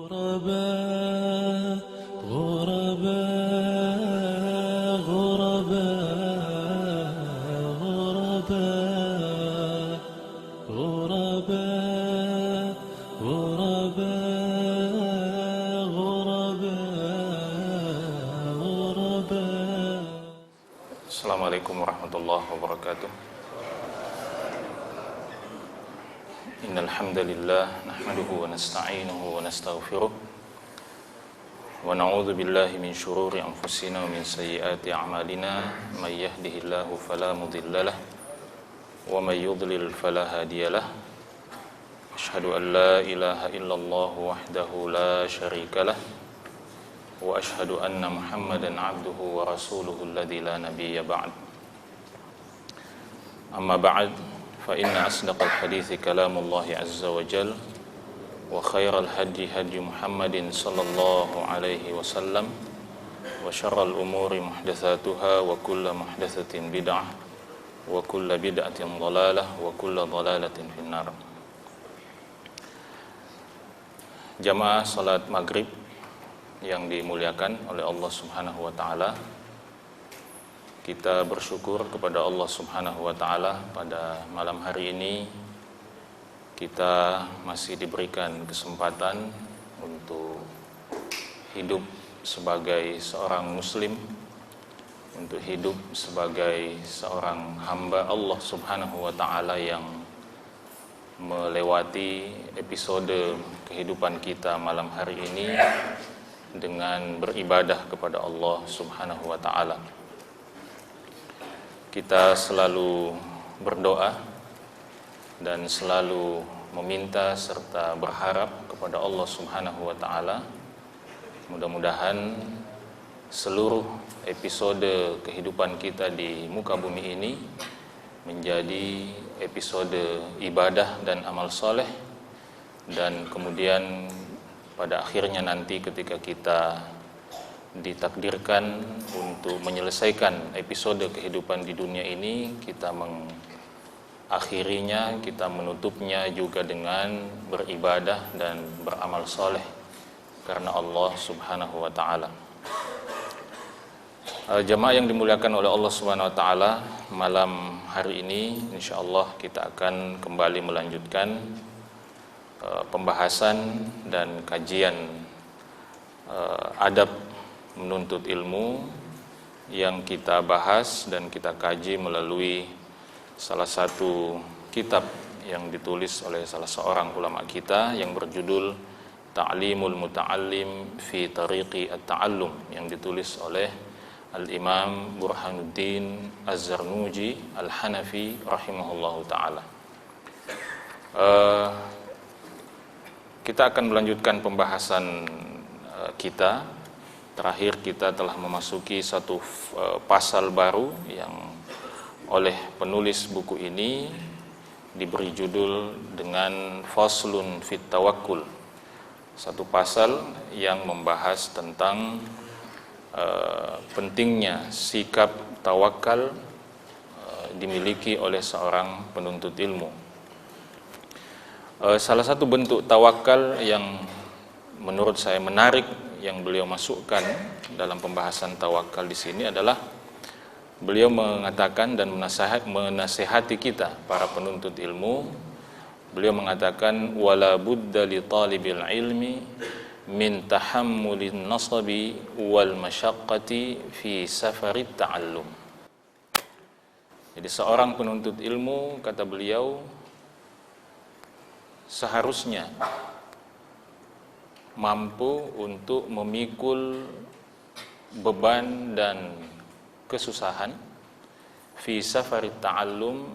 غرباء غرباء غرباء غرباء غرباء غرباء غرباء. Assalamualaikum warahmatullahi wabarakatuh. Innal hamdalillah nahmaduhu wa nasta'inuhu wa nastaghfiruh wa na'udzu billahi min shururi anfusina wa min sayyiati a'malina may yahdihillahu fala mudhillalah wa may yudlil fala hadiyalah. Asyhadu an la ilaha illallah wahdahu la syarikalah wa asyhadu anna Muhammadan abduhu wa rasuluhu alladzi la nabiyya ba'd. Amma ba'd, fa inna asdaqal hadithi kalamullahi azza wa jal wa khairal hadi hadi Muhammadin sallallahu alaihi wasallam wa syarral umuri muhdatsatuha wa kullu muhdatsatin bid'ah wa kullu bid'atin dhalalah wa kullu dhalalatin finnar. Jamaah salat maghrib yang dimuliakan oleh Allah Subhanahu wa taala, kita bersyukur kepada Allah Subhanahu wa taala pada malam hari ini kita masih diberikan kesempatan untuk hidup sebagai seorang muslim, untuk hidup sebagai seorang hamba Allah Subhanahu wa taala yang melewati episode kehidupan kita malam hari ini dengan beribadah kepada Allah Subhanahu wa taala. Kita selalu berdoa dan selalu meminta serta berharap kepada Allah Subhanahu wa taala, mudah-mudahan seluruh episode kehidupan kita di muka bumi ini menjadi episode ibadah dan amal soleh, dan kemudian pada akhirnya nanti ketika kita ditakdirkan untuk menyelesaikan episode kehidupan di dunia ini, kita mengakhirinya, kita menutupnya juga dengan beribadah dan beramal soleh karena Allah Subhanahu wa ta'ala. Jamaah yang dimuliakan oleh Allah Subhanahu wa ta'ala, malam hari ini insyaallah kita akan kembali melanjutkan pembahasan dan kajian adab menuntut ilmu yang kita bahas dan kita kaji melalui salah satu kitab yang ditulis oleh salah seorang ulama kita yang berjudul Ta'limul Muta'allim fi Tariqi At-Ta'allum, yang ditulis oleh Al-Imam Burhanuddin Az-Zarnuji Al-Hanafi rahimahullahu ta'ala. Kita akan melanjutkan pembahasan kita. Terakhir kita telah memasuki satu pasal baru yang oleh penulis buku ini diberi judul dengan Faslun fit Tawakkul. Satu pasal yang membahas tentang pentingnya sikap tawakal dimiliki oleh seorang penuntut ilmu. Salah satu bentuk tawakal yang menurut saya menarik yang beliau masukkan dalam pembahasan tawakal di sini adalah beliau mengatakan dan menasihati kita para penuntut ilmu. Beliau mengatakan wala budda li talibil ilmi min tahammulin nasabi wal masyaqqati fi safarit ta'allum. Jadi seorang penuntut ilmu, kata beliau, seharusnya mampu untuk memikul beban dan kesusahan fi safarit ta'allum,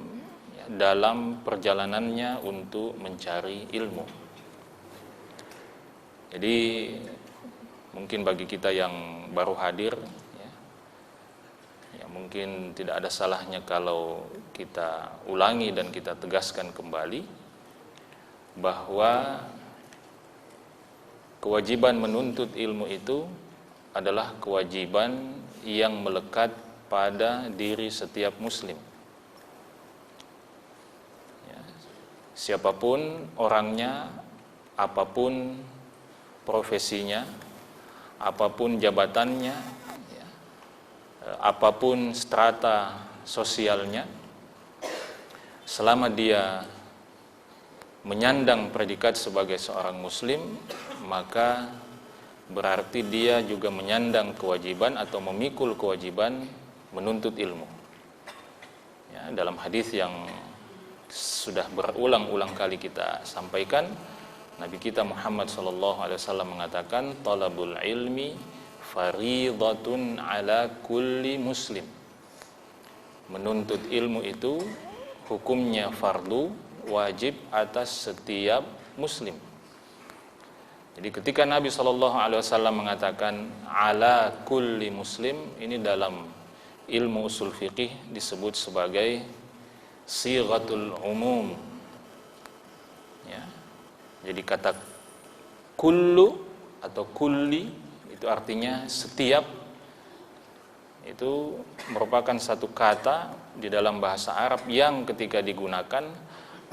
dalam perjalanannya untuk mencari ilmu. Jadi mungkin bagi kita yang baru hadir ya mungkin tidak ada salahnya kalau kita ulangi dan kita tegaskan kembali bahwa kewajiban menuntut ilmu itu adalah kewajiban yang melekat pada diri setiap muslim. Siapapun orangnya, apapun profesinya, apapun jabatannya, ya, apapun strata sosialnya, selama dia menyandang predikat sebagai seorang muslim, maka berarti dia juga menyandang kewajiban atau memikul kewajiban menuntut ilmu. Ya, dalam hadis yang sudah berulang-ulang kali kita sampaikan, Nabi kita Muhammad SAW mengatakan, talabul ilmi faridatun ala kulli muslim. Menuntut ilmu itu hukumnya fardu, wajib atas setiap muslim. Jadi ketika Nabi SAW mengatakan ala kulli muslim, ini dalam ilmu usul fiqih disebut sebagai sighatul umum. Ya. Jadi kata kullu atau kulli itu artinya setiap, itu merupakan satu kata di dalam bahasa Arab yang ketika digunakan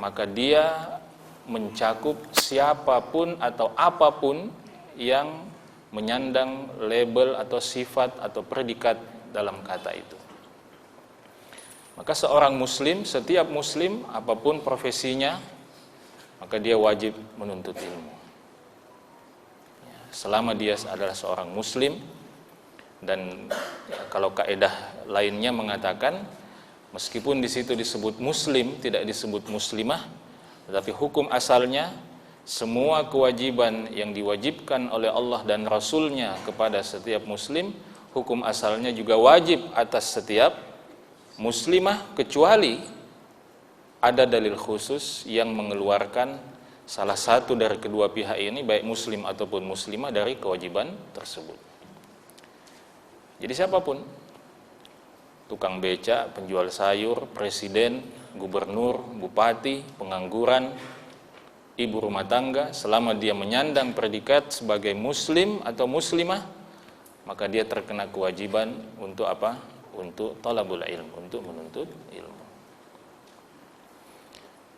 maka dia mencakup siapapun atau apapun yang menyandang label atau sifat atau predikat dalam kata itu. Maka seorang muslim, setiap muslim apapun profesinya, maka dia wajib menuntut ilmu. Selama dia adalah seorang muslim, dan kalau kaidah lainnya mengatakan meskipun di situ disebut muslim, tidak disebut muslimah, tetapi hukum asalnya semua kewajiban yang diwajibkan oleh Allah dan Rasulnya kepada setiap muslim, hukum asalnya juga wajib atas setiap muslimah, kecuali ada dalil khusus yang mengeluarkan salah satu dari kedua pihak ini, baik muslim ataupun muslimah, dari kewajiban tersebut. Jadi siapapun, tukang beca, penjual sayur, presiden, gubernur, bupati, pengangguran, ibu rumah tangga, selama dia menyandang predikat sebagai muslim atau muslimah, maka dia terkena kewajiban untuk apa? Untuk talabul ilm, untuk menuntut ilmu.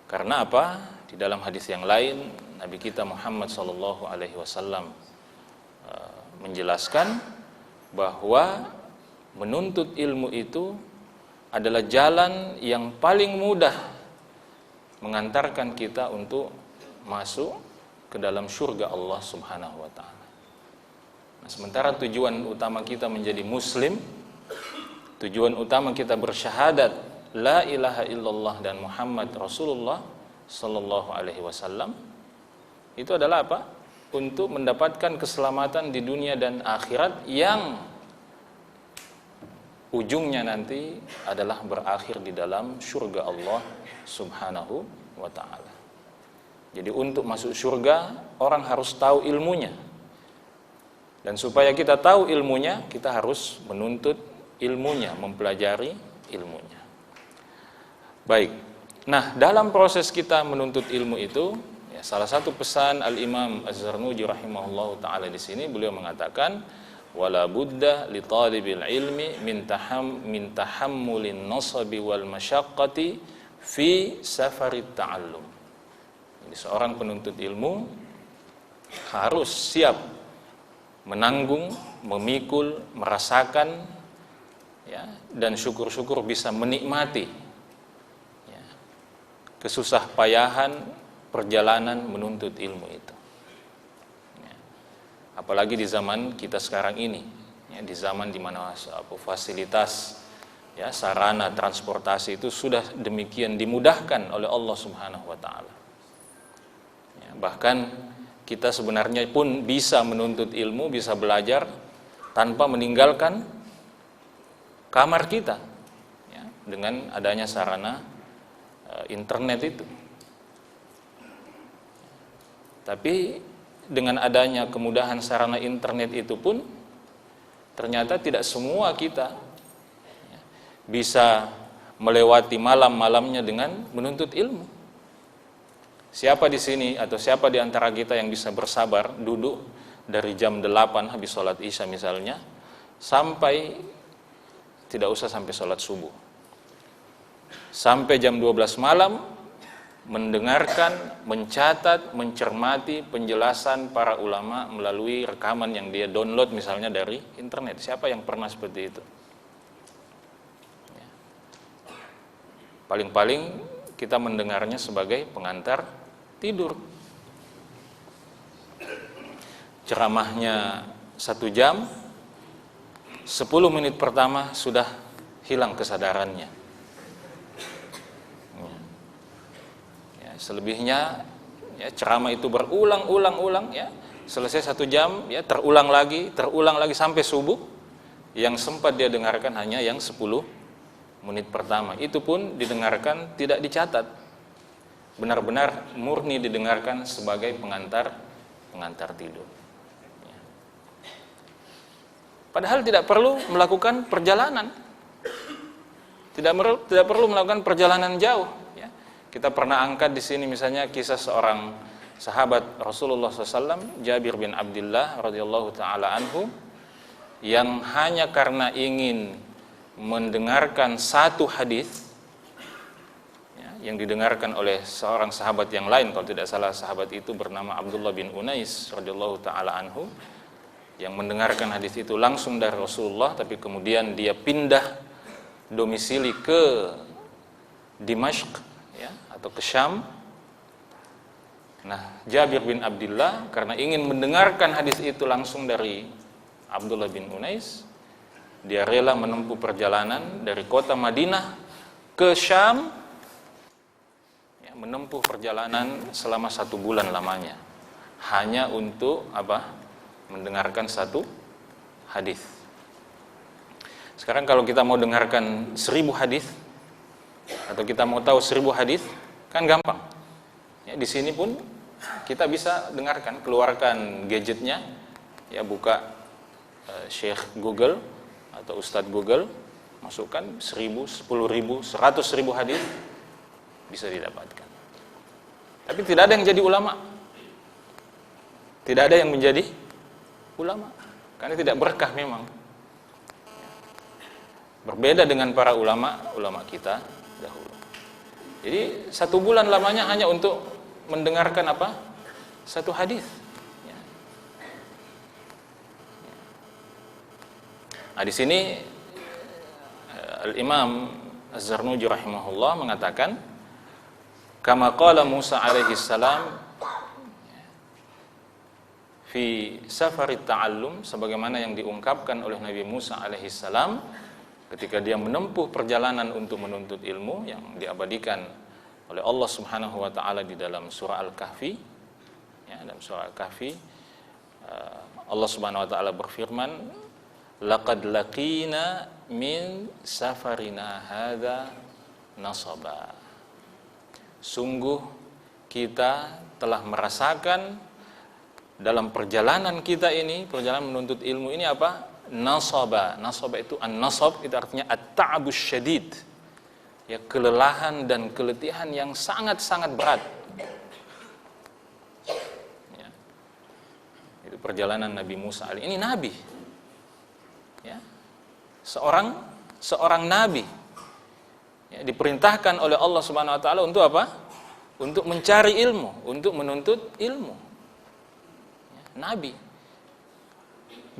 Karena apa? Di dalam hadis yang lain, Nabi kita Muhammad SAW menjelaskan bahwa menuntut ilmu itu adalah jalan yang paling mudah mengantarkan kita untuk masuk ke dalam surga Allah Subhanahu wa taala. Nah, sementara tujuan utama kita menjadi muslim, tujuan utama kita bersyahadat la ilaha illallah dan Muhammad Rasulullah sallallahu alaihi wasallam, itu adalah apa? Untuk mendapatkan keselamatan di dunia dan akhirat yang ujungnya nanti adalah berakhir di dalam surga Allah Subhanahu wa ta'ala. Jadi untuk masuk surga, orang harus tahu ilmunya. Dan supaya kita tahu ilmunya, kita harus menuntut ilmunya, mempelajari ilmunya. Baik. Nah, dalam proses kita menuntut ilmu itu, ya, salah satu pesan Al-Imam Az-Zarnuji rahimahullahu ta'ala di sini, beliau mengatakan, wala budda li talibil ilmi min tahammulin nasabi wal masyaqqati fi safarit ta'allum. Jadi seorang penuntut ilmu harus siap menanggung, memikul, merasakan, ya, dan syukur-syukur bisa menikmati, ya, kesusah payahan perjalanan menuntut ilmu itu. Apalagi di zaman kita sekarang ini, ya, di zaman di mana fasilitas, ya, sarana transportasi itu sudah demikian dimudahkan oleh Allah Subhanahu wa taala. Ya, bahkan kita sebenarnya pun bisa menuntut ilmu, bisa belajar tanpa meninggalkan kamar kita, ya, dengan adanya sarana internet itu. Tapi dengan adanya kemudahan sarana internet itu pun ternyata tidak semua kita bisa melewati malam-malamnya dengan menuntut ilmu. Siapa di sini atau siapa di antara kita yang bisa bersabar duduk dari jam 8 habis sholat isya misalnya sampai tidak usah sampai sholat subuh, sampai jam 12 malam mendengarkan, mencatat, mencermati penjelasan para ulama melalui rekaman yang dia download misalnya dari internet. Siapa yang pernah seperti itu? Paling-paling kita mendengarnya sebagai pengantar tidur. Ceramahnya 1 jam, 10 menit pertama sudah hilang kesadarannya. Ya, selebihnya ya, ceramah itu berulang-ulang ya, selesai 1 jam ya terulang lagi sampai subuh. Yang sempat dia dengarkan hanya yang 10 menit pertama. Itu pun didengarkan tidak dicatat. Benar-benar murni didengarkan sebagai pengantar tidur. Padahal tidak perlu melakukan perjalanan, tidak perlu melakukan perjalanan jauh. Ya. Kita pernah angkat di sini misalnya kisah seorang sahabat Rasulullah SAW, Jabir bin Abdullah radhiyallahu taala anhu, yang hanya karena ingin mendengarkan satu hadis ya, yang didengarkan oleh seorang sahabat yang lain, kalau tidak salah sahabat itu bernama Abdullah bin Unais radhiyallahu taala anhu, yang mendengarkan hadis itu langsung dari Rasulullah, tapi kemudian dia pindah domisili ke Dimashq ya, atau ke Syam. Nah, Jabir bin Abdullah karena ingin mendengarkan hadis itu langsung dari Abdullah bin Unais, dia rela menempuh perjalanan dari kota Madinah ke Syam ya, menempuh perjalanan selama 1 bulan lamanya hanya untuk apa? Mendengarkan satu hadis. Sekarang kalau kita mau dengarkan 1000 hadis atau kita mau tahu 1000 hadis kan gampang. Ya, di sini pun kita bisa dengarkan, keluarkan gadgetnya, ya buka Syekh Google atau Ustadz Google, masukkan 1000, 10.000, 100.000 hadis bisa didapatkan. Tapi tidak ada yang jadi ulama. Tidak ada yang menjadi ulama, karena tidak berkah memang. Berbeda dengan para ulama kita dahulu. Jadi 1 bulan lamanya hanya untuk mendengarkan apa? 1 hadis. Ya. Nah, di sini Al-Imam Az-Zarnuji rahimahullah mengatakan, kama qala Musa alaihi salam fi safarit ta'allum, sebagaimana yang diungkapkan oleh Nabi Musa alaihissalam ketika dia menempuh perjalanan untuk menuntut ilmu yang diabadikan oleh Allah Subhanahu wa taala di dalam surah Al-Kahfi. Ya, dalam surah Al-Kahfi Allah Subhanahu wa taala berfirman, laqad laqina min safarina hadza nasaba. Sungguh kita telah merasakan dalam perjalanan kita ini, perjalanan menuntut ilmu ini apa? Nasaba. Nasaba itu an-nasab itu artinya at-ta'abus syadid. Ya, kelelahan dan keletihan yang sangat-sangat berat. Ya. Itu perjalanan Nabi Musa alaihi. Ini nabi. Ya. Seorang nabi. Ya, diperintahkan oleh Allah Subhanahu wa taala untuk apa? Untuk mencari ilmu, untuk menuntut ilmu. Nabi,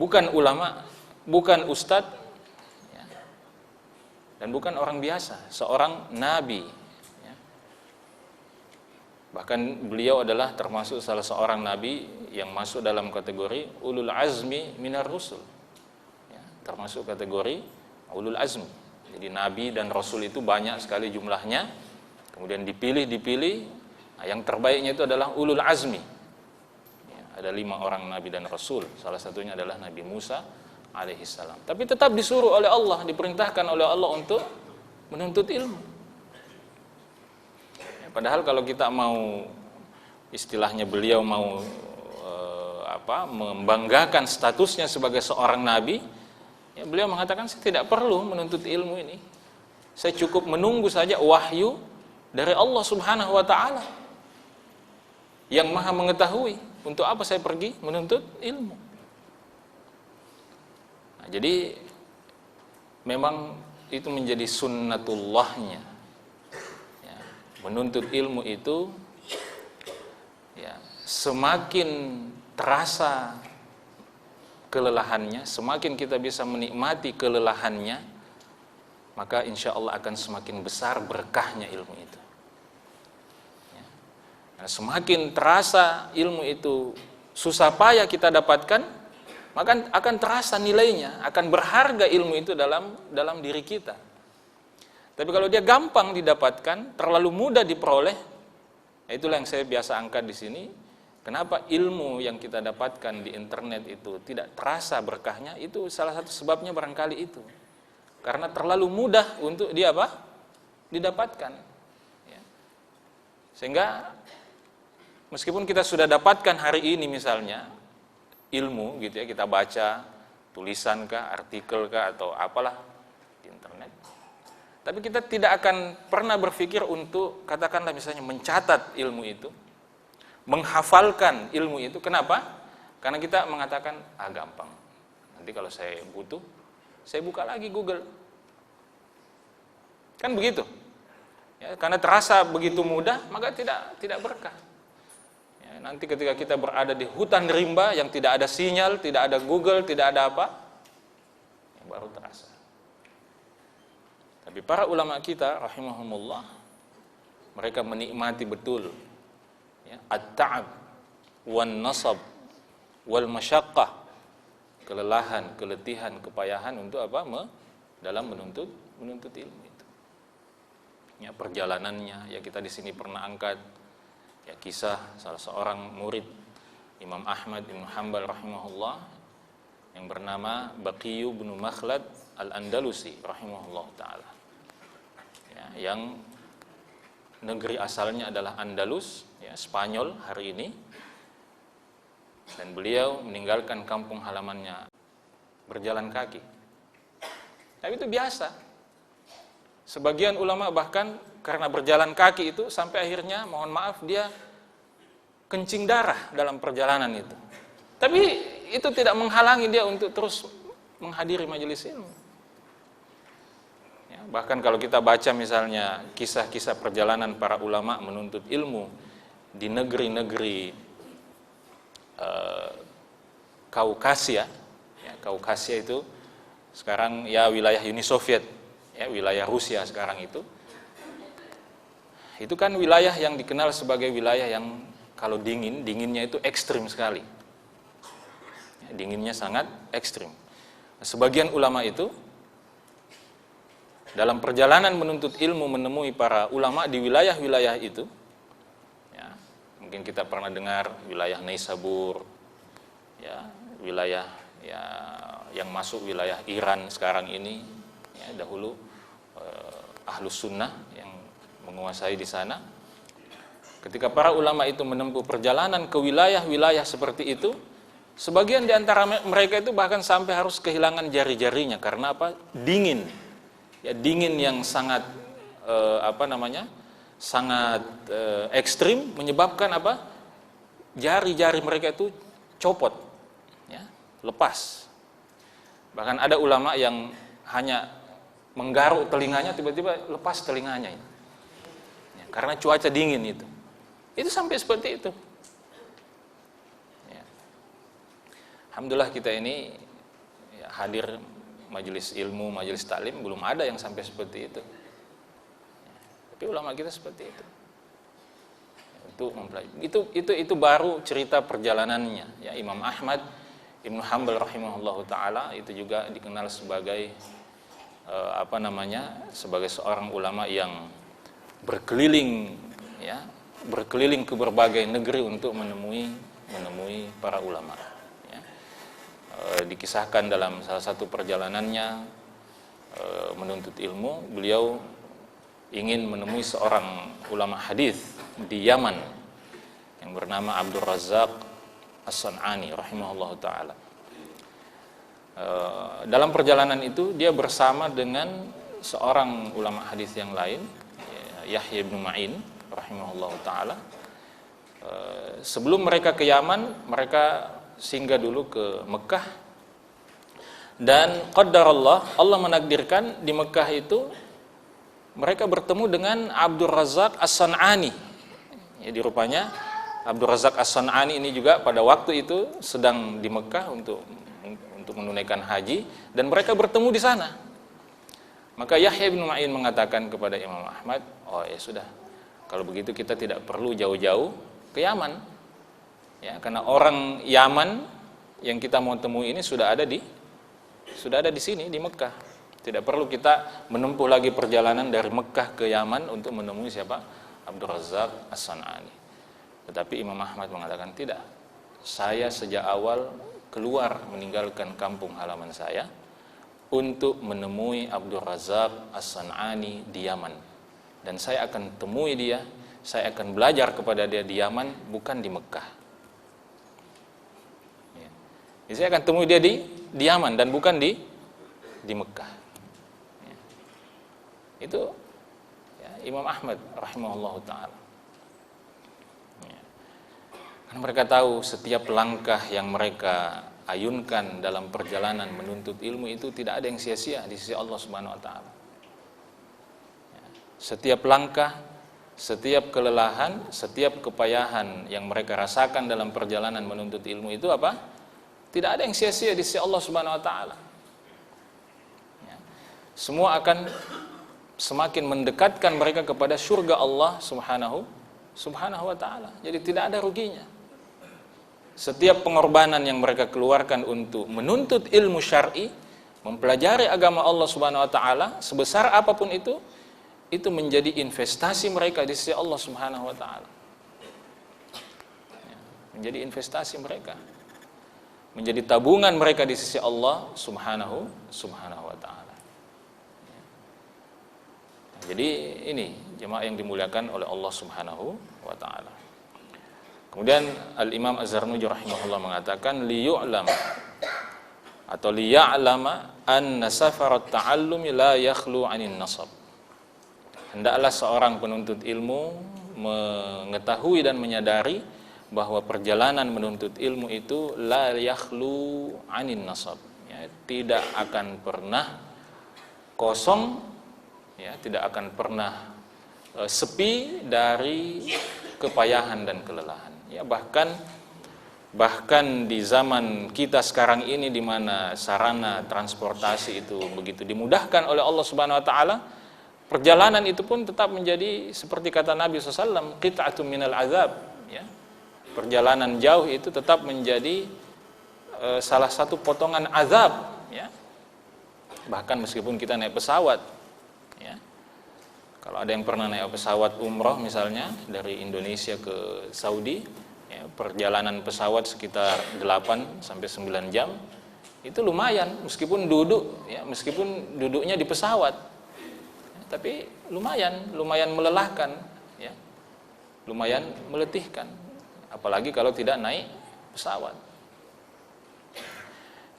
bukan ulama, bukan ustadz ya, dan bukan orang biasa, seorang nabi ya. Bahkan beliau adalah termasuk salah seorang nabi yang masuk dalam kategori ulul azmi minar rusul ya, termasuk kategori ulul azmi. Jadi nabi dan rasul itu banyak sekali jumlahnya, kemudian dipilih nah, yang terbaiknya itu adalah ulul azmi. Ada 5 orang nabi dan rasul, salah satunya adalah Nabi Musa alaihissalam. Tapi tetap disuruh oleh Allah, diperintahkan oleh Allah untuk menuntut ilmu. Ya, padahal kalau kita mau, istilahnya beliau mau membanggakan statusnya sebagai seorang nabi, ya beliau mengatakan saya tidak perlu menuntut ilmu ini. Saya cukup menunggu saja wahyu dari Allah Subhanahu wa taala yang Maha mengetahui. Untuk apa saya pergi menuntut ilmu? Nah, jadi memang itu menjadi sunnatullahnya ya, menuntut ilmu itu ya, semakin terasa kelelahannya, semakin kita bisa menikmati kelelahannya, maka insya Allah akan semakin besar berkahnya ilmu itu. Ya. Nah, semakin terasa ilmu itu susah payah kita dapatkan, maka akan terasa nilainya, akan berharga ilmu itu dalam diri kita. Tapi kalau dia gampang didapatkan, terlalu mudah diperoleh, itulah yang saya biasa angkat di sini. Kenapa ilmu yang kita dapatkan di internet itu tidak terasa berkahnya? Itu salah satu sebabnya barangkali itu. Karena terlalu mudah untuk didapatkan. Ya. Sehingga meskipun kita sudah dapatkan hari ini misalnya ilmu gitu ya, kita baca tulisan kah, artikel kah, atau apalah di internet. Tapi kita tidak akan pernah berpikir untuk katakanlah misalnya mencatat ilmu itu, menghafalkan ilmu itu. Kenapa? Karena kita mengatakan, gampang. Nanti kalau saya butuh, saya buka lagi Google. Kan begitu. Ya, karena terasa begitu mudah, maka tidak berkah. Ya, nanti ketika kita berada di hutan rimba yang tidak ada sinyal, tidak ada Google, tidak ada apa, ya baru terasa. Tapi para ulama kita, rahimahumullah, mereka menikmati betul at-ta'ab wan nasab wal masyaqqah, kelelahan, keletihan, kepayahan untuk apa? Dalam menuntut ilmu itu. Ya, perjalanannya, ya kita di sini pernah angkat ya kisah salah seorang murid Imam Ahmad bin Hanbal rahimahullah yang bernama Baqiyu bin Makhlad Al-Andalusi rahimahullah taala. Ya, yang negeri asalnya adalah Andalus, ya, Spanyol hari ini, dan beliau meninggalkan kampung halamannya berjalan kaki. Tapi itu biasa. Sebagian ulama bahkan karena berjalan kaki itu sampai akhirnya, mohon maaf, dia kencing darah dalam perjalanan itu. Tapi itu tidak menghalangi dia untuk terus menghadiri majelis ilmu. Bahkan kalau kita baca misalnya kisah-kisah perjalanan para ulama menuntut ilmu di negeri-negeri Kaukasia, ya, Kaukasia itu sekarang ya wilayah Uni Soviet, ya wilayah Rusia sekarang itu kan wilayah yang dikenal sebagai wilayah yang kalau dinginnya itu ekstrim sekali, ya, dinginnya sangat ekstrim. Sebagian ulama itu dalam perjalanan menuntut ilmu menemui para ulama di wilayah-wilayah itu, ya, mungkin kita pernah dengar wilayah Naisabur, ya, wilayah ya, yang masuk wilayah Iran sekarang ini, ya, dahulu Ahlus Sunnah yang menguasai di sana. Ketika para ulama itu menempuh perjalanan ke wilayah-wilayah seperti itu, sebagian di antara mereka itu bahkan sampai harus kehilangan jari-jarinya karena apa? Dingin. Ya, dingin yang sangat sangat ekstrim menyebabkan apa? Jari-jari mereka itu copot, ya, lepas. Bahkan ada ulama yang hanya menggaruk telinganya, tiba-tiba lepas telinganya, ya, karena cuaca dingin itu. Itu sampai seperti itu. Ya. Alhamdulillah kita ini ya, hadir majelis ilmu, majelis taklim, belum ada yang sampai seperti itu. Ya, tapi ulama kita seperti itu. Untuk mempelajari. Itu baru cerita perjalanannya. Ya, Imam Ahmad Ibnu Hanbal rahimahullahu taala itu juga dikenal sebagai sebagai seorang ulama yang berkeliling, ya, berkeliling ke berbagai negeri untuk menemui para ulama. Dikisahkan dalam salah satu perjalanannya menuntut ilmu, beliau ingin menemui seorang ulama hadis di Yaman yang bernama Abdul Razak As-San'ani rahimahullahu taala. Dalam perjalanan itu dia bersama dengan seorang ulama hadis yang lain, Yahya bin Ma'in rahimahullahu taala. Sebelum mereka ke Yaman, mereka singgah dulu ke Mekah, dan qadarallah, Allah menakdirkan di Mekah itu mereka bertemu dengan Abdul Razak As-San'ani. Jadi rupanya Abdul Razak As-San'ani ini juga pada waktu itu sedang di Mekah untuk menunaikan haji, dan mereka bertemu di sana. Maka Yahya bin Ma'in mengatakan kepada Imam Ahmad, oh ya sudah, kalau begitu kita tidak perlu jauh-jauh ke Yaman, ya, karena orang Yaman yang kita mau temui ini sudah ada di sini di Mekah. Tidak perlu kita menempuh lagi perjalanan dari Mekah ke Yaman untuk menemui siapa? Abdul Razak As-San'ani. Tetapi Imam Ahmad mengatakan tidak. Saya sejak awal keluar meninggalkan kampung halaman saya untuk menemui Abdul Razak As-San'ani di Yaman. Dan saya akan temui dia, saya akan belajar kepada dia di Yaman, bukan di Mekah. Ya. Jadi saya akan temui dia di Yaman dan bukan di Mekah. Ya. Itu ya, Imam Ahmad rahimahullahu ta'ala. Ya. Karena mereka tahu setiap langkah yang mereka ayunkan dalam perjalanan menuntut ilmu itu tidak ada yang sia-sia di sisi Allah Subhanahu wa taala. Ya. Setiap langkah, setiap kelelahan, setiap kepayahan yang mereka rasakan dalam perjalanan menuntut ilmu itu apa? Tidak ada yang sia-sia di sisi Allah Subhanahu wa taala. Ya. Semua akan semakin mendekatkan mereka kepada surga Allah Subhanahu wa taala. Jadi tidak ada ruginya. Setiap pengorbanan yang mereka keluarkan untuk menuntut ilmu syar'i, mempelajari agama Allah Subhanahu wa taala, sebesar apapun itu menjadi investasi mereka di sisi Allah Subhanahu wa taala. Ya, menjadi investasi mereka. Menjadi tabungan mereka di sisi Allah Subhanahu wa taala. Jadi ini jemaah yang dimuliakan oleh Allah Subhanahu wa taala. Kemudian Al-Imam Az-Zarnuji rahimahullah mengatakan liyu'lam atau liya'lama anna safarat ta'allumi la yakhlu 'anil nasab. Hendaklah seorang penuntut ilmu mengetahui dan menyadari bahwa perjalanan menuntut ilmu itu la yakhlu 'anil nasab. Ya, tidak akan pernah kosong, ya, tidak akan pernah sepi dari kepayahan dan kelelahan. Ya, bahkan di zaman kita sekarang ini di mana sarana transportasi itu begitu dimudahkan oleh Allah Subhanahu wa taala, perjalanan itu pun tetap menjadi seperti kata Nabi SAW, qit'atun minal azab, ya. Perjalanan jauh itu tetap menjadi salah satu potongan azab, ya. Bahkan meskipun kita naik pesawat, ya. Kalau ada yang pernah naik pesawat umroh misalnya dari Indonesia ke Saudi, ya, perjalanan pesawat sekitar 8 sampai 9 jam. Itu lumayan meskipun duduknya di pesawat. Ya, tapi lumayan melelahkan, ya. Lumayan meletihkan. Apalagi kalau tidak naik pesawat.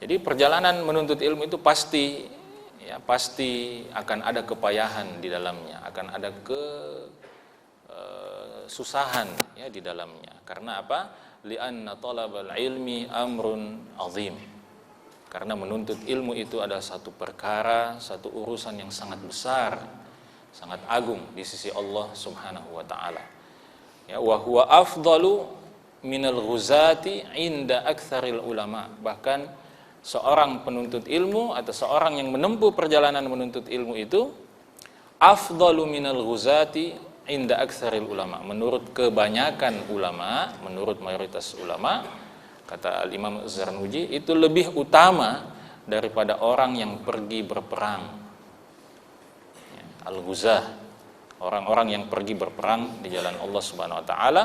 Jadi perjalanan menuntut ilmu itu pasti akan ada kepayahan di dalamnya, akan ada kesusahan, ya, di dalamnya. Karena apa? Li'anna talabal ilmi amrun azim. Karena menuntut ilmu itu adalah satu perkara, satu urusan yang sangat besar, sangat agung di sisi Allah Subhanahu wa taala. Ya, wa huwa afdalu minal ghuzati inda aktsaril ulama. Bahkan seorang penuntut ilmu atau seorang yang menempuh perjalanan menuntut ilmu itu afdalu minal ghuzati inda aktsaril ulama. Menurut kebanyakan ulama, menurut mayoritas ulama, kata Al-Imam Az-Zarnuji, itu lebih utama daripada orang yang pergi berperang. Ya, al-ghuzah, orang-orang yang pergi berperang di jalan Allah Subhanahu wa taala.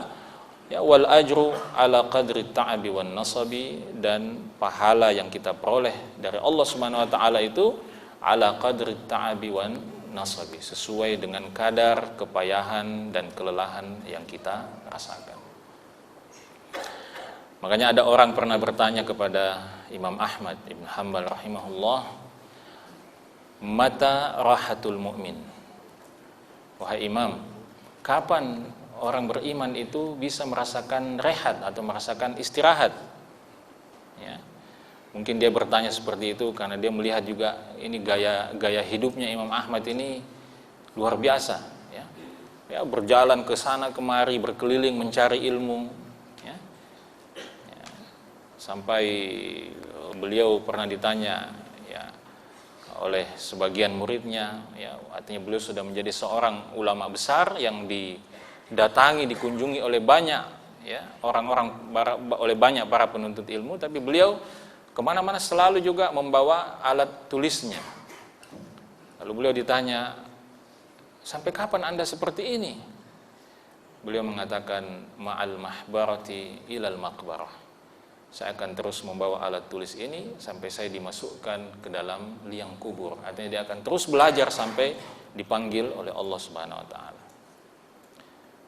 Ya, wal ajru ala qadri ta'abi wan nasabi, dan pahala yang kita peroleh dari Allah Subhanahu wa taala itu ala qadri ta'abi wan nasabi, sesuai dengan kadar kepayahan dan kelelahan yang kita rasakan. Makanya ada orang pernah bertanya kepada Imam Ahmad Ibn Hanbal rahimahullah, mata rahatul mu'min? Wahai Imam, kapan orang beriman itu bisa merasakan rehat atau merasakan istirahat? Ya. Mungkin dia bertanya seperti itu karena dia melihat juga ini gaya hidupnya Imam Ahmad ini luar biasa, ya. Ya, berjalan ke sana kemari, berkeliling mencari ilmu, ya. Ya, sampai beliau pernah ditanya ya oleh sebagian muridnya, ya, artinya beliau sudah menjadi seorang ulama besar yang didatangi, dikunjungi oleh banyak, ya, orang-orang, oleh banyak para penuntut ilmu, tapi beliau kemana-mana selalu juga membawa alat tulisnya. Lalu beliau ditanya, sampai kapan Anda seperti ini? Beliau mengatakan, ma'al mahbarati ilal maqbarah. Saya akan terus membawa alat tulis ini sampai saya dimasukkan ke dalam liang kubur. Artinya dia akan terus belajar sampai dipanggil oleh Allah Subhanahu wa taala.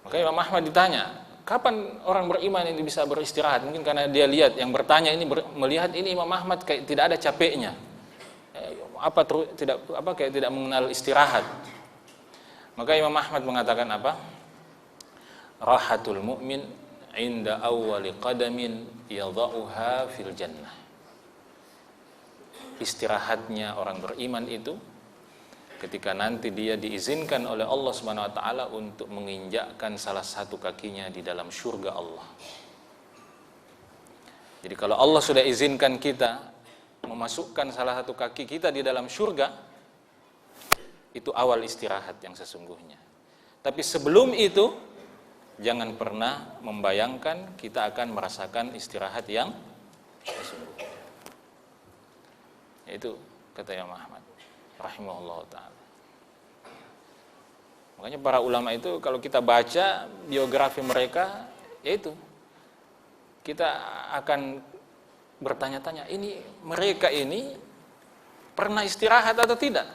Maka Imam Ahmad ditanya, kapan orang beriman ini bisa beristirahat? Mungkin karena dia lihat yang bertanya ini melihat ini Imam Ahmad kayak tidak ada capeknya. Kayak tidak mengenal istirahat. Maka Imam Ahmad mengatakan apa? Rahatul mu'min inda awwali qadamin yadha'uha fil jannah. Istirahatnya orang beriman itu ketika nanti dia diizinkan oleh Allah Subhanahu wa taala untuk menginjakkan salah satu kakinya di dalam surga Allah. Jadi kalau Allah sudah izinkan kita memasukkan salah satu kaki kita di dalam surga, itu awal istirahat yang sesungguhnya. Tapi sebelum itu, jangan pernah membayangkan kita akan merasakan istirahat yang sesungguhnya. Itu kata Imam Ahmad rahimahullah ta'ala. Makanya para ulama itu kalau kita baca biografi mereka, yaitu kita akan bertanya-tanya, ini mereka ini pernah istirahat atau tidak?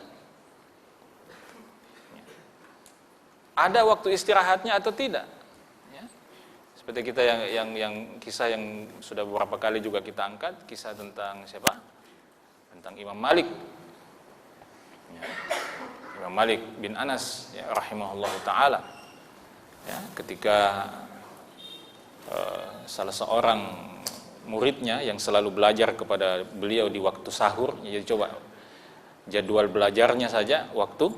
Ada waktu istirahatnya atau tidak? Ya. Seperti kita yang kisah yang sudah beberapa kali juga kita angkat, kisah tentang siapa? Tentang Imam Malik. Ya. Imam Malik bin Anas, ya, rahimahullah taala. Ya, ketika salah seorang muridnya yang selalu belajar kepada beliau di waktu sahur, jadi coba jadwal belajarnya saja waktu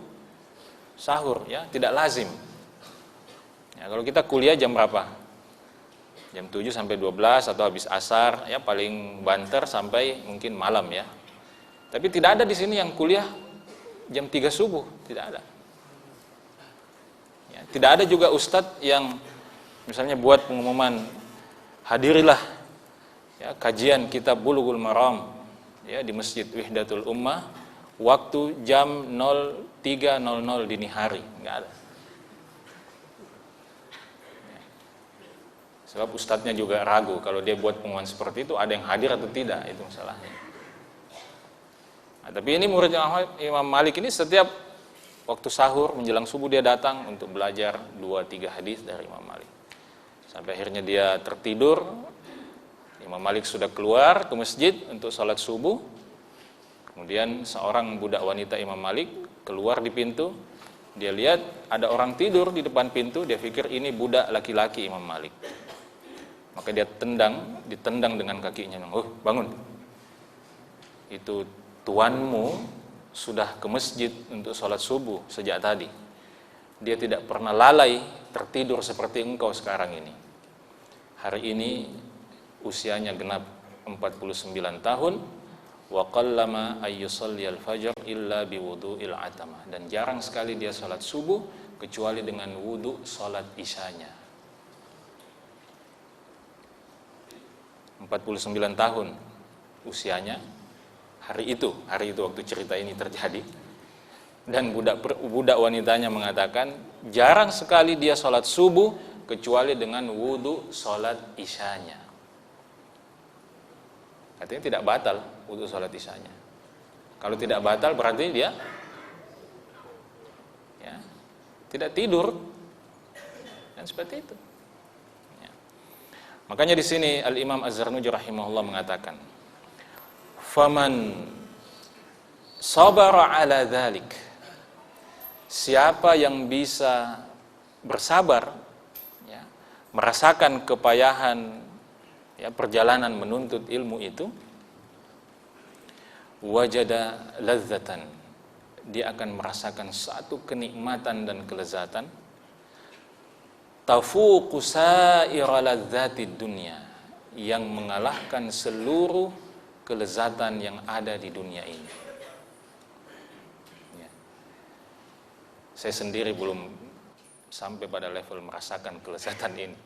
sahur, ya, tidak lazim. Ya, kalau kita kuliah jam berapa? Jam 7 sampai 12 atau habis asar, ya paling banter sampai mungkin malam, ya. Tapi tidak ada di sini yang kuliah jam 3 subuh, tidak ada. Ya, tidak ada juga ustadz yang misalnya buat pengumuman, hadirilah, ya, kajian kitab Bulughul Maram, ya, di Masjid Wihdatul Ummah waktu jam 03.00 dini hari, enggak ada. Ya. Sebab ustadznya juga ragu kalau dia buat pengumuman seperti itu ada yang hadir atau tidak, itu masalahnya. Nah, tapi ini murid Imam Malik ini setiap waktu sahur menjelang subuh dia datang untuk belajar 2-3 hadis dari Imam Malik. Sampai akhirnya dia tertidur. Imam Malik sudah keluar ke masjid untuk sholat subuh. Kemudian seorang budak wanita Imam Malik keluar di pintu. Dia lihat ada orang tidur di depan pintu. Dia pikir ini budak laki-laki Imam Malik. Maka dia ditendang dengan kakinya. Oh, bangun. Itu tuanmu sudah ke masjid untuk sholat subuh sejak tadi. Dia tidak pernah lalai tertidur seperti engkau sekarang ini. Hari ini usianya genap 49 tahun. Wa qallama ayyusalliyal fajr illa biwudu'il atamah. Dan jarang sekali dia sholat subuh kecuali dengan wudu sholat isyanya. 49 tahun usianya hari itu waktu cerita ini terjadi. Dan budak wanitanya mengatakan jarang sekali dia sholat subuh kecuali dengan wudu sholat isyanya. Artinya tidak batal wudu sholat isyanya. Kalau tidak batal berarti dia, ya, tidak tidur, dan seperti itu. Ya. Makanya di sini Al Imam Az-Zarnuji rahimahullah mengatakan, faman sabara ala dzalik, siapa yang bisa bersabar, ya, merasakan kepayahan, ya, perjalanan menuntut ilmu itu, wajada ladzatan, dia akan merasakan satu kenikmatan dan kelezatan tafuqu sa'ira ladzatid dunya, yang mengalahkan seluruh kelezatan yang ada di dunia ini. Ya. Saya sendiri belum sampai pada level merasakan kelezatan ini.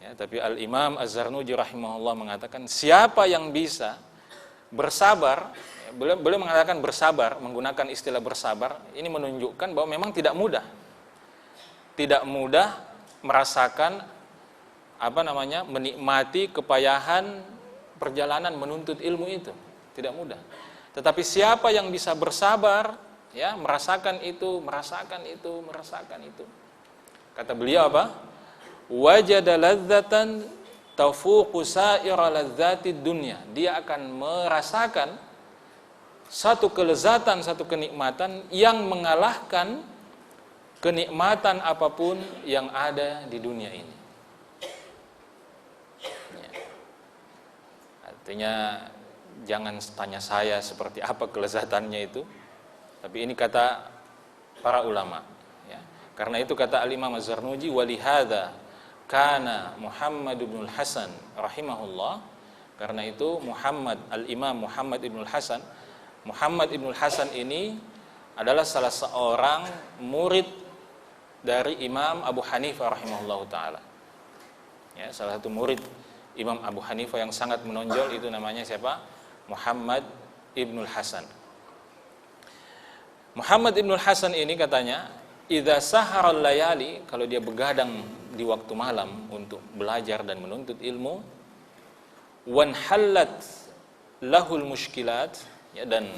Ya, tapi Al-Imam Az-Zarnuji rahimahullah mengatakan, siapa yang bisa bersabar, beliau mengatakan bersabar, menggunakan istilah bersabar, ini menunjukkan bahwa memang tidak mudah merasakan menikmati kepayahan perjalanan menuntut ilmu itu, tidak mudah. Tetapi siapa yang bisa bersabar, ya, merasakan itu. Kata beliau apa? Wajada ladzatan tafuqu sa'ira ladzatid dunya. Dia akan merasakan satu kelezatan, satu kenikmatan yang mengalahkan kenikmatan apapun yang ada di dunia ini. Ya. Artinya jangan tanya saya seperti apa kelezatannya itu, tapi ini kata para ulama. Ya. Karena itu kata Al-Imam Az-Zarnuji, walihada kana Muhammad ibn Hasan rahimahullah. Karena itu Al-Imam Muhammad ibn Hasan ini adalah salah seorang murid dari Imam Abu Hanifah rahimahullah ta'ala. Ya, salah satu murid Imam Abu Hanifah yang sangat menonjol itu namanya siapa? Muhammad ibnul Hasan. Muhammad ibnul Hasan ini katanya, idza saharal layali, kalau dia begadang di waktu malam untuk belajar dan menuntut ilmu, wan hallat lahul mushkilat, ya, dan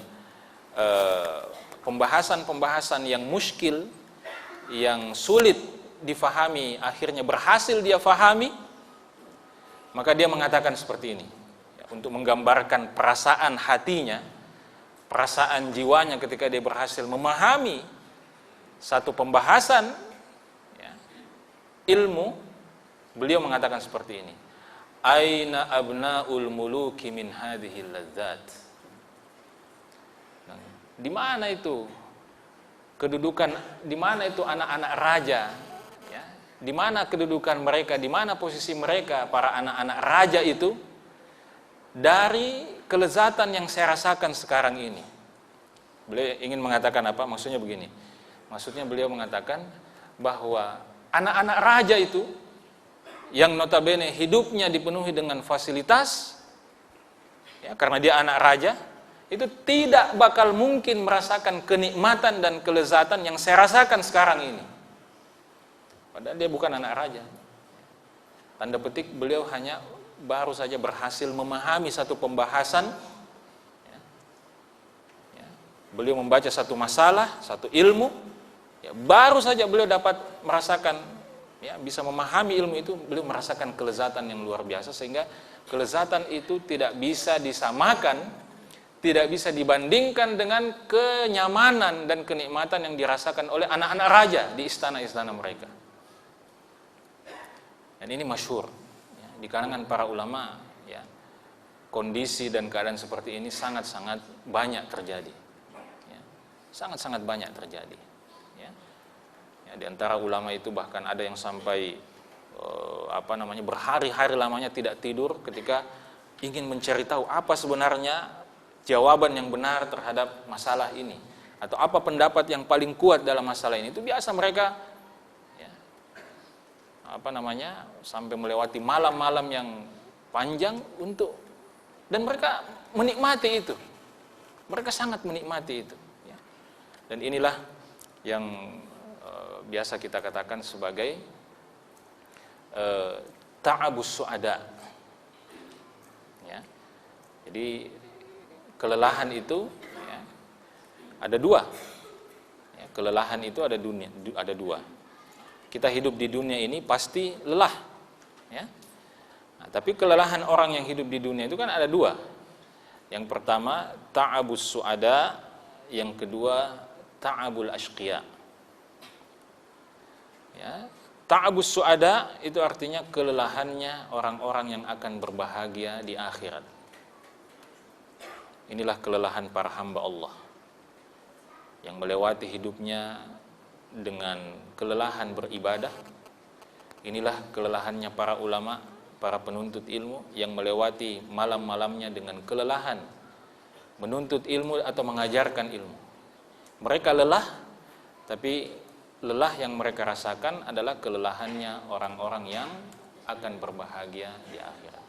pembahasan-pembahasan yang muskil, yang sulit difahami, akhirnya berhasil dia fahami, maka dia mengatakan seperti ini, ya, untuk menggambarkan perasaan hatinya, perasaan jiwanya ketika dia berhasil memahami satu pembahasan, ya, ilmu. Beliau mengatakan seperti ini, aina abnaul muluki min hadhil ladzat. Di mana itu kedudukan, di mana itu anak-anak raja, ya, di mana kedudukan mereka, di mana posisi mereka para anak-anak raja itu dari kelezatan yang saya rasakan sekarang ini. Beliau ingin mengatakan apa? Maksudnya begini. Maksudnya beliau mengatakan bahwa anak-anak raja itu yang notabene hidupnya dipenuhi dengan fasilitas, ya, karena dia anak raja, itu tidak bakal mungkin merasakan kenikmatan dan kelezatan yang saya rasakan sekarang ini. Padahal dia bukan anak raja. Tanda petik, beliau hanya baru saja berhasil memahami satu pembahasan, ya. Ya. Beliau membaca satu masalah, satu ilmu, ya, baru saja beliau dapat merasakan, ya, bisa memahami ilmu itu, beliau merasakan kelezatan yang luar biasa, sehingga kelezatan itu tidak bisa disamakan, tidak bisa dibandingkan dengan kenyamanan dan kenikmatan yang dirasakan oleh anak-anak raja di istana-istana mereka. Dan ini masyhur, ya, di kalangan para ulama, ya, kondisi dan keadaan seperti ini sangat-sangat banyak terjadi, ya, sangat-sangat banyak terjadi, ya. Ya, di antara ulama itu bahkan ada yang sampai berhari-hari lamanya tidak tidur ketika ingin mencari tahu apa sebenarnya jawaban yang benar terhadap masalah ini, atau apa pendapat yang paling kuat dalam masalah ini. Itu biasa mereka, ya, sampai melewati malam-malam yang panjang dan mereka menikmati itu. Mereka sangat menikmati itu, ya. Dan inilah yang biasa kita katakan sebagai ta'abus su'ada, ya. Jadi kelelahan itu, ya, ada dua, ya, kelelahan itu ada dua. Kita hidup di dunia ini pasti lelah, ya. Nah, tapi kelelahan orang yang hidup di dunia itu kan ada dua. Yang pertama ta'abus su'ada, yang kedua ta'abul ashqiya. Ya, ta'abus su'ada itu artinya kelelahannya orang-orang yang akan berbahagia di akhirat. Inilah kelelahan para hamba Allah. yang melewati hidupnya dengan kelelahan beribadah. Inilah kelelahannya para ulama, para penuntut ilmu yang melewati malam-malamnya dengan kelelahan menuntut ilmu atau mengajarkan ilmu. Mereka lelah, tapi lelah yang mereka rasakan adalah kelelahannya orang-orang yang akan berbahagia di akhirat.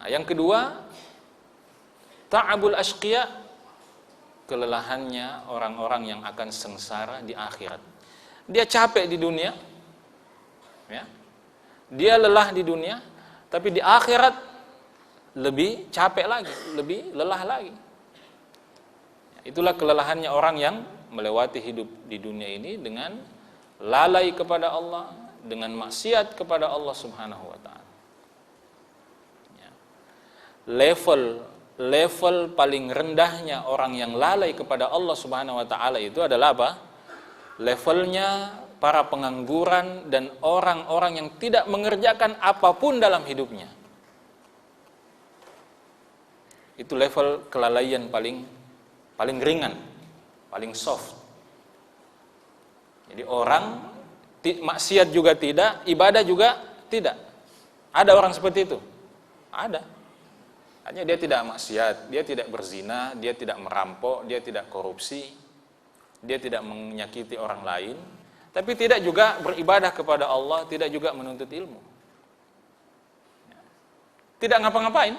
Nah, yang kedua, ta'abul ashqiya, kelelahannya orang-orang yang akan sengsara di akhirat. Dia capek di dunia, ya. Dia lelah di dunia, tapi di akhirat lebih capek lagi, lebih lelah lagi. Itulah kelelahannya orang yang melewati hidup di dunia ini dengan lalai kepada Allah, dengan maksiat kepada Allah Subhanahu wa taala. Ya. Level paling rendahnya orang yang lalai kepada Allah Subhanahu wa taala itu adalah apa? Levelnya para pengangguran dan orang-orang yang tidak mengerjakan apapun dalam hidupnya. Itu level kelalaian paling ringan, paling soft. Jadi orang maksiat juga tidak, ibadah juga tidak. Ada orang seperti itu? Ada. Hanya dia tidak maksiat, dia tidak berzina, dia tidak merampok, dia tidak korupsi, dia tidak menyakiti orang lain, tapi tidak juga beribadah kepada Allah, tidak juga menuntut ilmu. Tidak ngapa-ngapain.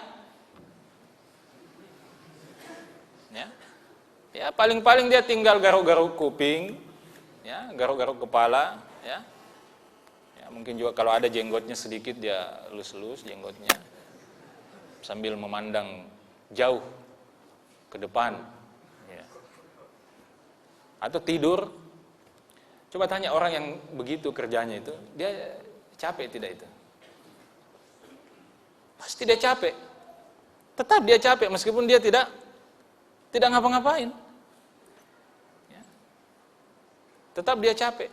Ya, paling-paling dia tinggal garuk-garuk kuping, ya, garuk-garuk kepala, ya. Ya, mungkin juga kalau ada jenggotnya sedikit dia elus-elus jenggotnya sambil memandang jauh ke depan, ya. Atau tidur. Coba tanya orang yang begitu kerjanya itu, dia capek tidak itu? Pasti dia capek. Tetap dia capek meskipun dia tidak ngapa-ngapain. Tetap dia capek.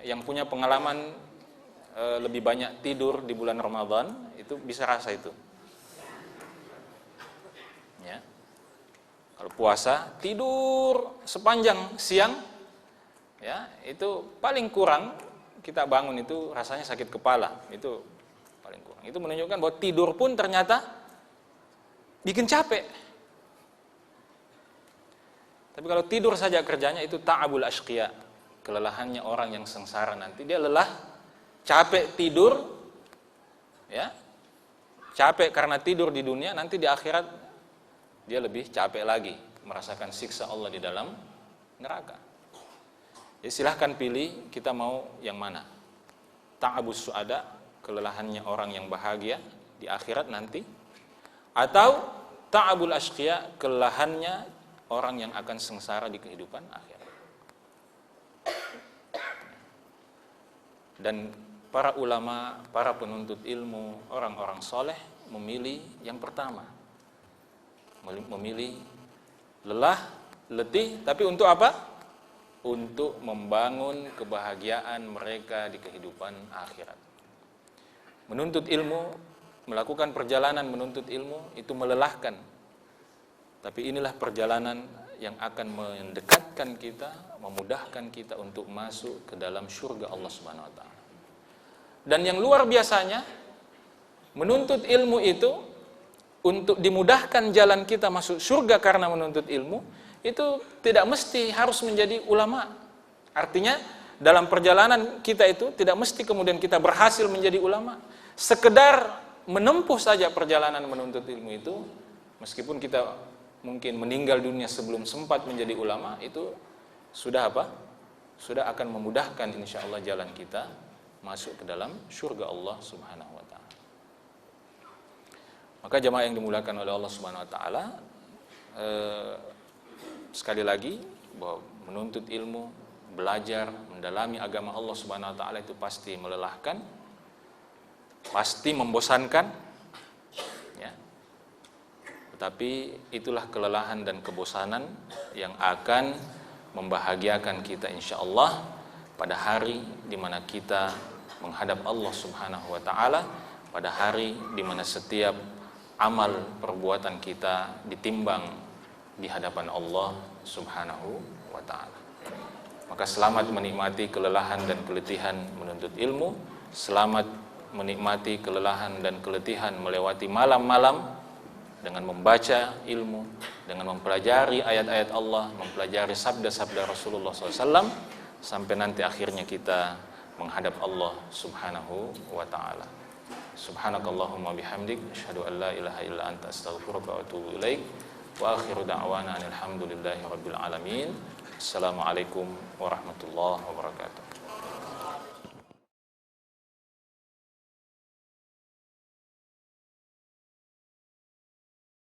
Yang punya pengalaman lebih banyak tidur di bulan Ramadan itu bisa rasa itu. Ya. Kalau puasa tidur sepanjang siang, ya itu paling kurang kita bangun itu rasanya sakit kepala, itu paling kurang. Itu menunjukkan bahwa tidur pun ternyata bikin capek. Tapi kalau tidur saja kerjanya itu ta'abul ashqiya, kelelahannya orang yang sengsara nanti. Dia lelah, capek tidur, ya, capek karena tidur di dunia, nanti di akhirat dia lebih capek lagi, merasakan siksa Allah di dalam neraka. Jadi silahkan pilih, kita mau yang mana? Ta'abus su'ada, kelelahannya orang yang bahagia di akhirat nanti, atau ta'abul ashqiya, kelelahannya orang yang akan sengsara di kehidupan akhirat. Dan para ulama, para penuntut ilmu, orang-orang soleh memilih yang pertama. Memilih lelah, letih, tapi untuk apa? Untuk membangun kebahagiaan mereka di kehidupan akhirat. Menuntut ilmu, melakukan perjalanan menuntut ilmu itu melelahkan. Tapi inilah perjalanan yang akan mendekatkan kita, memudahkan kita untuk masuk ke dalam surga Allah Subhanahu wa taala. Dan yang luar biasanya, menuntut ilmu itu untuk dimudahkan jalan kita masuk surga karena menuntut ilmu, itu tidak mesti harus menjadi ulama. Artinya, dalam perjalanan kita itu tidak mesti kemudian kita berhasil menjadi ulama. Sekedar menempuh saja perjalanan menuntut ilmu itu, meskipun kita mungkin meninggal dunia sebelum sempat menjadi ulama, itu sudah apa? Sudah akan memudahkan insyaallah jalan kita masuk ke dalam surga Allah Subhanahu wa taala. Maka jemaah yang dimuliakan oleh Allah Subhanahu wa taala, sekali lagi bahwa menuntut ilmu, belajar, mendalami agama Allah Subhanahu wa taala itu pasti melelahkan, pasti membosankan. Tetapi itulah kelelahan dan kebosanan yang akan membahagiakan kita insyaallah pada hari di mana kita menghadap Allah Subhanahu wa taala, pada hari di mana setiap amal perbuatan kita ditimbang di hadapan Allah Subhanahu wa ta'ala. Maka selamat menikmati kelelahan dan keletihan menuntut ilmu, selamat menikmati kelelahan dan keletihan melewati malam-malam dengan membaca ilmu, dengan mempelajari ayat-ayat Allah, mempelajari sabda-sabda Rasulullah SAW, sampai nanti akhirnya kita menghadap Allah Subhanahu wa ta'ala. Subhanakallahumma bihamdik, asyhadu an la ilaha illa anta, astaghfiruka wa atubu ilaik. Wa akhiru da'wana alhamdulillahi rabbil alamin. Assalamualaikum warahmatullahi wabarakatuh.